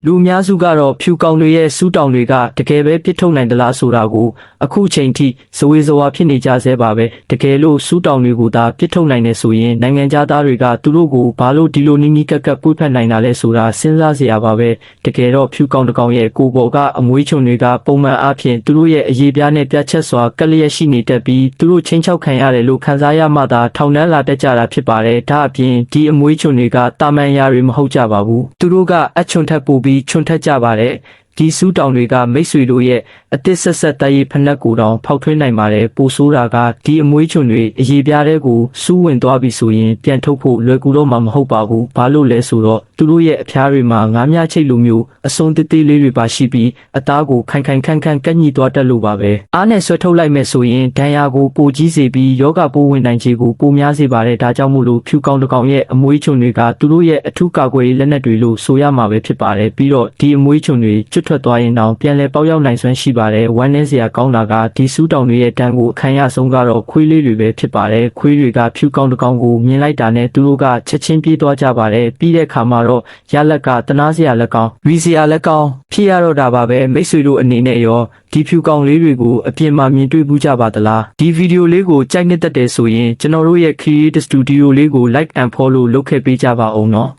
လူအများစုကတော့ဖြူကောင်တွေရဲ့စူးတောင်တွေကတကယ်ပဲပြစ်ထုတ်နိုင်သလားဆိုတာကိုအခုချိန်ထိဇဝေဇဝါဖြစ်နေကြဆဲပါပဲတကယ်လို့စူးတောင်တွေကိုသာပြစ်ထုတ်နိုင်နေဆိုရင်နိုင်ငံသားတွေကသူတို့ကိုဘာလို့ဒီလိုနီးနီးကပ်ကပ်ပွေ့ဖက်နိုင်တာလဲဆိုတာစဉ်းစားစရာပါပဲတကယ်တော့ဖြူကောင်တစ်ကောင်ရဲ့ကိုယ်ပေါ်ကအမွေးချွန်တွေကပုံမှန်အားဖြင့်သူတို့ရဲ့အရေးပြားနဲ့ပြတ်ချက်စွာကလျက်ရှိနေတတ်ပြီးသူတို့ချင်းချောက်ခံရတယ်လို့ခံစားရမှသာထောင်နှန်းလာတတ်ကြတာဖြစ်ပါတယ်ဒါအပြင်ဒီအမွေးချွန်တွေကတာမန်ရာတွေမဟုတ်ကြပါဘူးသူတို့ကအချွန်ထက်ပိုပြီးချွန်ထက်ကြပါတယ်ဒီစူးတောင်တွေကမိတ်ဆွေတို့ရဲ့အသစ်ဆက်ဆက်တရေးဖက်နှက်ကိုတောင်ဖောက်ထွင်းနိုင်ပါတယ်ပိုဆိုးတာကဒီအမွေးချွန်တွေအရေးပြားတဲ့ကိုစူးဝင်သွားပြီဆိုရင်ပြန်ထုတ်ဖို့လွယ်ကူတော့မှမဟုတ်ပါဘူးဘာလို့လဲဆိုတော့သူတို့ရဲ့အဖျားတွေမှာငါးမြချိတ်လိုမျိုးအစွန်တေးသေးလေးတွေပါရှိပြီးအသားကိုခိုင်ခိုင်ခန့်ခန့်ကက်ညှိသွားတတ်လို့ပါပဲအားနဲ့ဆွဲထုတ်လိုက်မယ်ဆိုရင်ဒဏ်ရာကိုပိုကြီးစေပြီးယောဂပိုးဝင်နိုင်ခြေကိုပိုများစေပါတယ်ဒါကြောင့်မို့လို့ဖြူကောင်တစ်ကောင်ရဲ့အမွေးချွန်တွေကသူတို့ရဲ့အထူးကာကွယ်ရေးလက်နက်တွေလို့ဆိုရမှာပဲဖြစ်ပါတယ်ပြီးတော့ဒီအမွေးချွန်တွေကျွတ်ထွက်သွားရင်တော့ပြန်လဲပေါက်ရောက်နိုင်စွမ်းရှိပါတယ်ဝမ်းနည်းစရာကောင်းတာကဒီစူးတောင်တွေရဲ့တန်းကိုအခံရဆုံးကတော့ခွေးလေးတွေပဲဖြစ်ပါတယ်ခွေးတွေကဖြူကောင်တစ်ကောင်ကိုမြင်လိုက်တာနဲ့သူတို့ကချက်ချင်းပြေးသွားကြပါတယ်ပြီးတဲ့အခါမှာတော့ရလက်ကတနာစရာလက်ကောင်ရီစရာလက်ကောင်ဖြစ်ရတော့တာပါပဲမိတ်ဆွေတို့အနေနဲ့ရောဒီဖြူကောင်လေးတွေကိုအပြင်မှာမြင်တွေ့ဘူးကြပါသလားဒီဗီဒီယိုလေးကိုကြိုက်နှစ်သက်တယ်ဆိုရင်ကျွန်တော်တို့ရဲ့ Create Studio လေးကို Like and Follow လုပ်ခဲ့ပေးကြပါဦးနော်